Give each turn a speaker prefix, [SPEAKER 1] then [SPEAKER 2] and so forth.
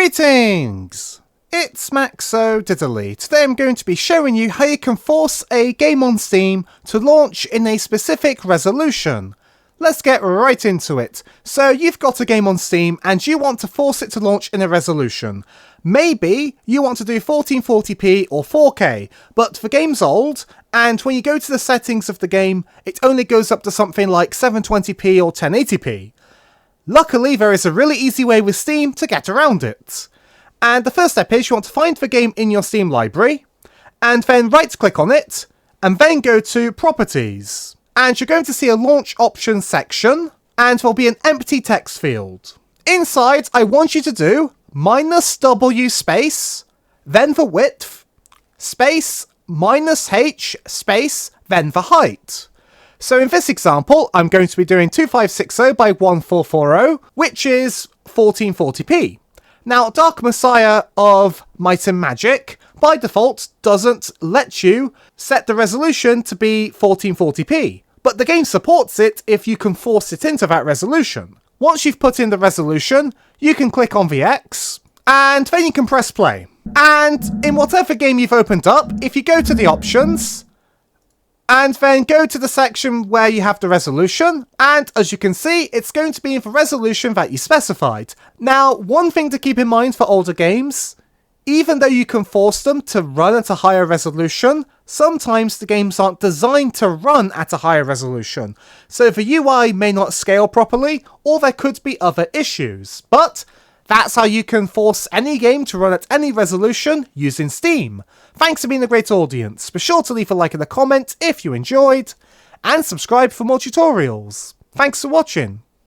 [SPEAKER 1] Greetings! It's Maxo Diddley. Today I'm going to be showing you how you can force a game on Steam to launch in a specific resolution. Let's get right into it. So you've got a game on Steam and you want to force it to launch in a resolution. Maybe you want to do 1440p or 4K, but the game's old, and when you go to the settings of the game, it only goes up to something like 720p or 1080p. Luckily, there is a really easy way with Steam to get around it. And the first step is you want to find the game in your Steam library, and then right-click on it, and then go to Properties. And you're going to see a Launch Options section, and there'll be an empty text field. Inside, I want you to do -W space, then the width, space, -H space, then the height. So in this example, I'm going to be doing 2560 by 1440, which is 1440p. Now, Dark Messiah of Might and Magic, by default, doesn't let you set the resolution to be 1440p, but the game supports it if you can force it into that resolution. Once you've put in the resolution, you can click on the X, and then you can press play. And in whatever game you've opened up, if you go to the options, and then go to the section where you have the resolution, and as you can see, it's going to be in the resolution that you specified. Now, one thing to keep in mind for older games, even though you can force them to run at a higher resolution, sometimes the games aren't designed to run at a higher resolution, so the UI may not scale properly, or there could be other issues. But that's how you can force any game to run at any resolution using Steam. Thanks for being a great audience. Be sure to leave a like and a comment if you enjoyed, and subscribe for more tutorials. Thanks for watching.